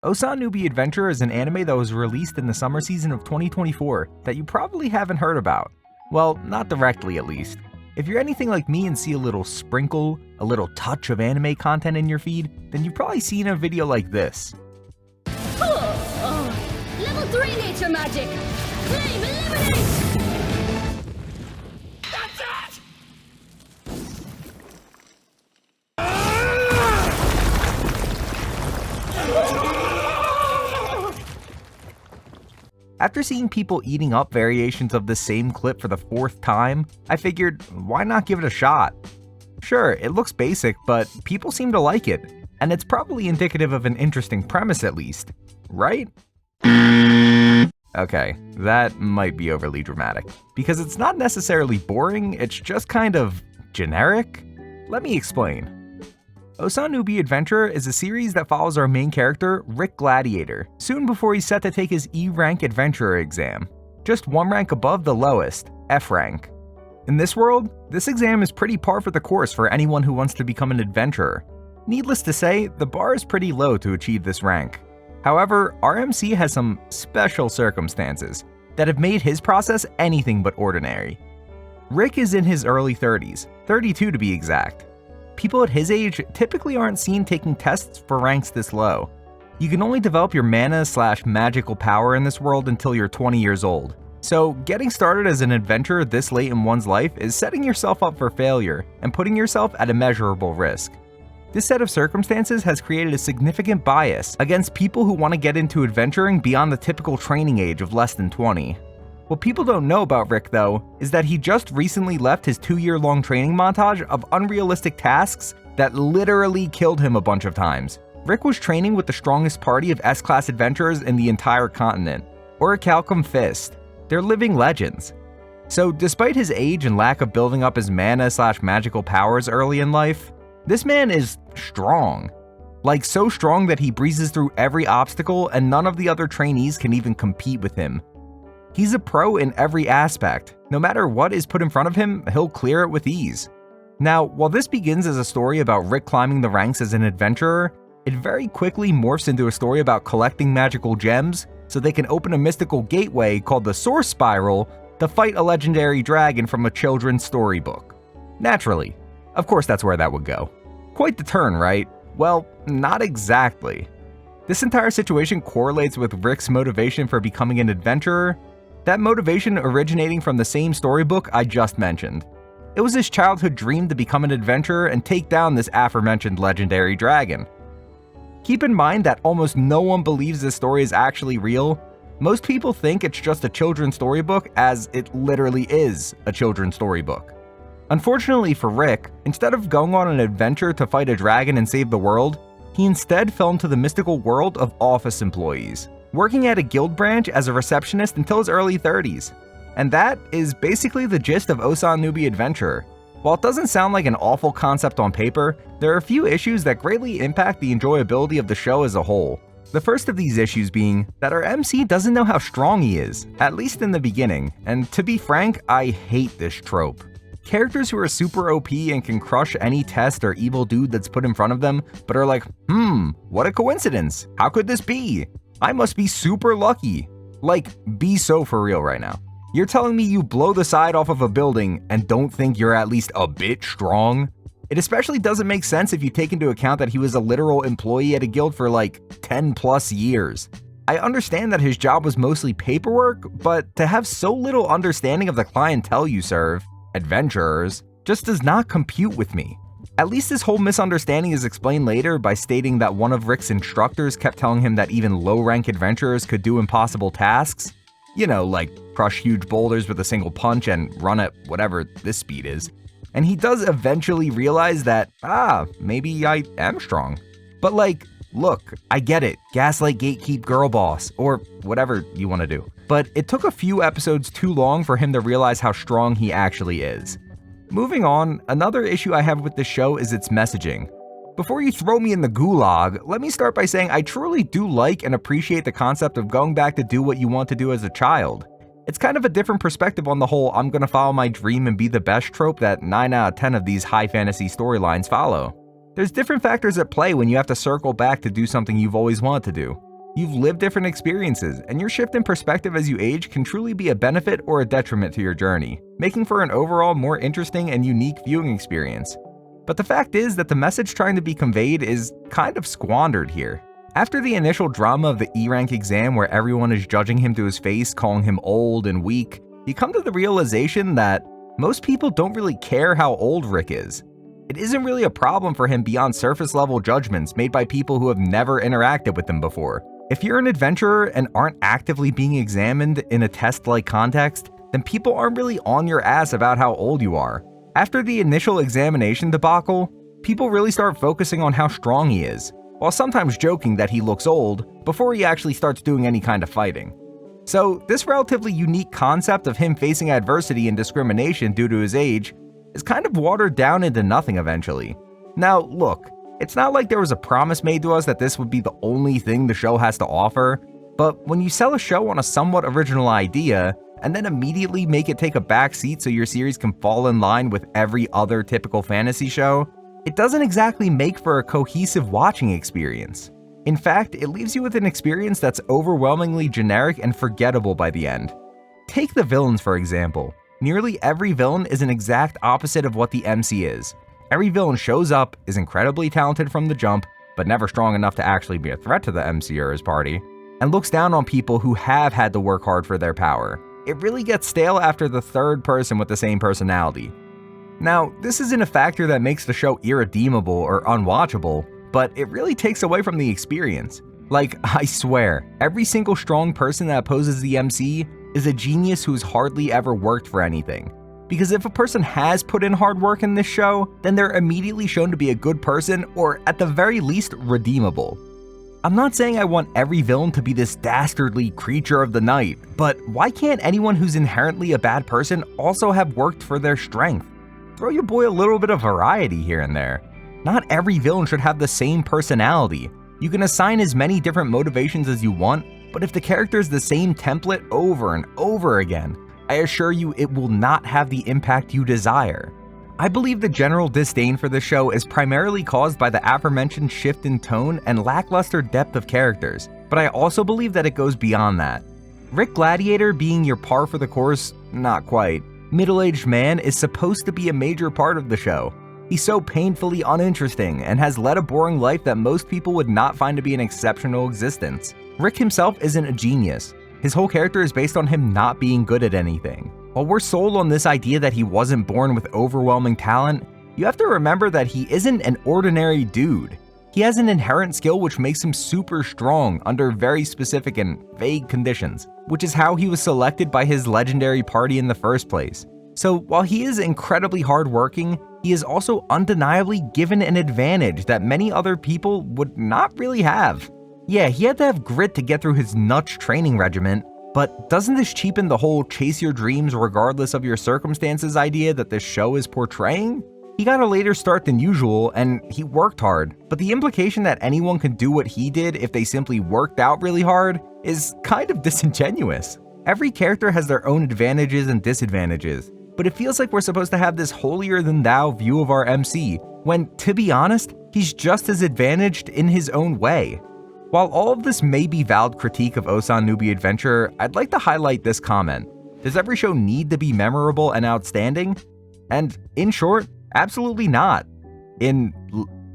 Ossan Newbie Adventurer is an anime that was released in the summer season of 2024 that you probably haven't heard about. Well, not directly at least. If you're anything like me and see a little sprinkle, a little touch of anime content in your feed, then you've probably seen a video like this. Level 3 nature magic! Flame eliminate! That's it! After seeing people eating up variations of the same clip for the 4th time, I figured, why not give it a shot? Sure, it looks basic, but people seem to like it, and it's probably indicative of an interesting premise at least, right? Okay, that might be overly dramatic, because it's not necessarily boring, it's just kind of generic? Let me explain. Ossan Newbie Adventurer is a series that follows our main character, Rick Gladiator, soon before he's set to take his E-rank Adventurer exam, just one rank above the lowest, F rank. In this world, this exam is pretty par for the course for anyone who wants to become an adventurer. Needless to say, the bar is pretty low to achieve this rank. However, our MC has some special circumstances that have made his process anything but ordinary. Rick is in his early 30s, 32 to be exact. People at his age typically aren't seen taking tests for ranks this low. You can only develop your mana/magical power in this world until you're 20 years old. So getting started as an adventurer this late in one's life is setting yourself up for failure and putting yourself at immeasurable risk. This set of circumstances has created a significant bias against people who want to get into adventuring beyond the typical training age of less than 20. What people don't know about Rick, though, is that he just recently left his 2-year-long training montage of unrealistic tasks that literally killed him a bunch of times. Rick was training with the strongest party of S-class adventurers in the entire continent, Orichalcum Fist. They're living legends. So despite his age and lack of building up his mana/magical powers early in life, this man is strong. Like so strong that he breezes through every obstacle and none of the other trainees can even compete with him. He's a pro in every aspect. No matter what is put in front of him, he'll clear it with ease. Now, while this begins as a story about Rick climbing the ranks as an adventurer, it very quickly morphs into a story about collecting magical gems so they can open a mystical gateway called the Source Spiral to fight a legendary dragon from a children's storybook. Naturally. Of course that's where that would go. Quite the turn, right? Well, not exactly. This entire situation correlates with Rick's motivation for becoming an adventurer, that motivation originating from the same storybook I just mentioned. It was his childhood dream to become an adventurer and take down this aforementioned legendary dragon. Keep in mind that almost no one believes this story is actually real. Most people think it's just a children's storybook, as it literally is a children's storybook. Unfortunately for Rick, instead of going on an adventure to fight a dragon and save the world, he instead fell into the mystical world of office employees, working at a guild branch as a receptionist until his early 30s. And that is basically the gist of Ossan Newbie Adventurer. While it doesn't sound like an awful concept on paper, there are a few issues that greatly impact the enjoyability of the show as a whole. The first of these issues being that our MC doesn't know how strong he is, at least in the beginning, and to be frank, I hate this trope. Characters who are super OP and can crush any test or evil dude that's put in front of them, but are like, what a coincidence, how could this be? I must be super lucky. Like, be so for real right now. You're telling me you blow the side off of a building and don't think you're at least a bit strong? It especially doesn't make sense if you take into account that he was a literal employee at a guild for like 10 plus years. I understand that his job was mostly paperwork, but to have so little understanding of the clientele you serve, adventurers, just does not compute with me. At least this whole misunderstanding is explained later by stating that one of Rick's instructors kept telling him that even low-rank adventurers could do impossible tasks. You know, like crush huge boulders with a single punch and run at whatever this speed is. And he does eventually realize that, maybe I am strong. But like, look, I get it, gaslight gatekeep girl boss, or whatever you want to do. But it took a few episodes too long for him to realize how strong he actually is. Moving on, another issue I have with this show is its messaging. Before you throw me in the gulag, let me start by saying I truly do like and appreciate the concept of going back to do what you want to do as a child. It's kind of a different perspective on the whole I'm gonna follow my dream and be the best trope that 9 out of 10 of these high fantasy storylines follow. There's different factors at play when you have to circle back to do something you've always wanted to do. You've lived different experiences, and your shift in perspective as you age can truly be a benefit or a detriment to your journey, making for an overall more interesting and unique viewing experience. But the fact is that the message trying to be conveyed is kind of squandered here. After the initial drama of the E-rank exam where everyone is judging him to his face, calling him old and weak, you come to the realization that most people don't really care how old Rick is. It isn't really a problem for him beyond surface level judgments made by people who have never interacted with him before. If you're an adventurer and aren't actively being examined in a test-like context, then people aren't really on your ass about how old you are. After the initial examination debacle, people really start focusing on how strong he is, while sometimes joking that he looks old before he actually starts doing any kind of fighting. So this relatively unique concept of him facing adversity and discrimination due to his age is kind of watered down into nothing eventually. Now look, it's not like there was a promise made to us that this would be the only thing the show has to offer, but when you sell a show on a somewhat original idea, and then immediately make it take a back seat so your series can fall in line with every other typical fantasy show, it doesn't exactly make for a cohesive watching experience. In fact, it leaves you with an experience that's overwhelmingly generic and forgettable by the end. Take the villains for example. Nearly every villain is an exact opposite of what the MC is. Every villain shows up, is incredibly talented from the jump, but never strong enough to actually be a threat to the MC or his party, and looks down on people who have had to work hard for their power. It really gets stale after the third person with the same personality. Now, this isn't a factor that makes the show irredeemable or unwatchable, but it really takes away from the experience. Like, I swear, every single strong person that opposes the MC is a genius who's hardly ever worked for anything. Because if a person has put in hard work in this show, then they're immediately shown to be a good person or at the very least redeemable. I'm not saying I want every villain to be this dastardly creature of the night, but why can't anyone who's inherently a bad person also have worked for their strength? Throw your boy a little bit of variety here and there. Not every villain should have the same personality. You can assign as many different motivations as you want, but if the character is the same template over and over again, I assure you it will not have the impact you desire. I believe the general disdain for the show is primarily caused by the aforementioned shift in tone and lackluster depth of characters, but I also believe that it goes beyond that. Rick Gladiator being your par for the course, not quite. Middle-aged man is supposed to be a major part of the show. He's so painfully uninteresting and has led a boring life that most people would not find to be an exceptional existence. Rick himself isn't a genius. His whole character is based on him not being good at anything. While we're sold on this idea that he wasn't born with overwhelming talent, you have to remember that he isn't an ordinary dude. He has an inherent skill which makes him super strong under very specific and vague conditions, which is how he was selected by his legendary party in the first place. So while he is incredibly hardworking, he is also undeniably given an advantage that many other people would not really have. Yeah, he had to have grit to get through his nuts training regimen, but doesn't this cheapen the whole chase your dreams regardless of your circumstances idea that this show is portraying? He got a later start than usual, and he worked hard, but the implication that anyone can do what he did if they simply worked out really hard is kind of disingenuous. Every character has their own advantages and disadvantages, but it feels like we're supposed to have this holier-than-thou view of our MC, when, to be honest, he's just as advantaged in his own way. While all of this may be valid critique of Ossan Newbie Adventurer, I'd like to highlight this comment. Does every show need to be memorable and outstanding? And in short, absolutely not.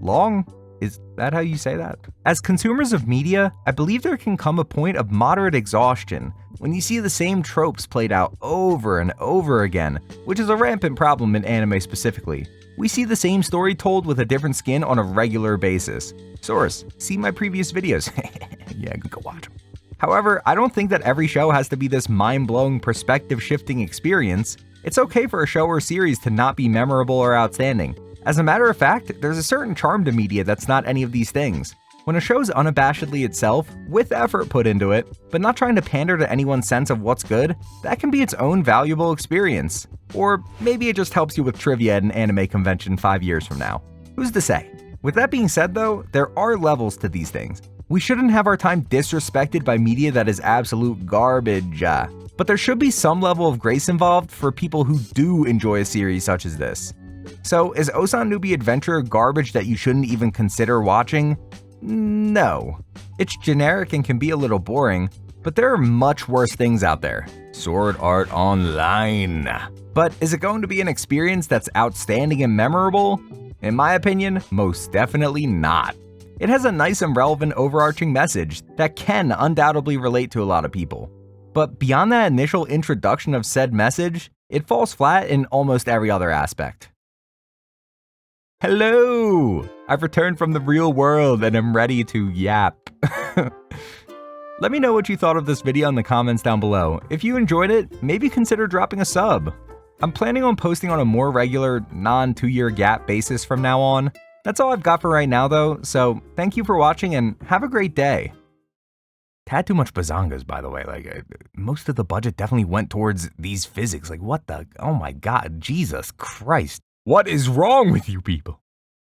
Long? Is that how you say that? As consumers of media, I believe there can come a point of moderate exhaustion when you see the same tropes played out over and over again, which is a rampant problem in anime specifically. We see the same story told with a different skin on a regular basis. Source, see my previous videos. Yeah, go watch them. However, I don't think that every show has to be this mind-blowing, perspective-shifting experience. It's okay for a show or series to not be memorable or outstanding. As a matter of fact, there's a certain charm to media that's not any of these things. When a show's unabashedly itself, with effort put into it, but not trying to pander to anyone's sense of what's good, that can be its own valuable experience. Or maybe it just helps you with trivia at an anime convention 5 years from now. Who's to say? With that being said though, there are levels to these things. We shouldn't have our time disrespected by media that is absolute garbage. But there should be some level of grace involved for people who do enjoy a series such as this. So is Ossan Newbie Adventurer garbage that you shouldn't even consider watching? No. It's generic and can be a little boring, but there are much worse things out there. Sword Art Online. But is it going to be an experience that's outstanding and memorable? In my opinion, most definitely not. It has a nice and relevant overarching message that can undoubtedly relate to a lot of people. But beyond that initial introduction of said message, it falls flat in almost every other aspect. Hello! I've returned from the real world and am ready to yap. Let me know what you thought of this video in the comments down below. If you enjoyed it, maybe consider dropping a sub. I'm planning on posting on a more regular, non-2-year gap basis from now on. That's all I've got for right now though, so thank you for watching and have a great day. Had too much bazongas, by the way. Most of the budget definitely went towards these physics. What the? Oh my god, Jesus Christ. What is wrong with you people?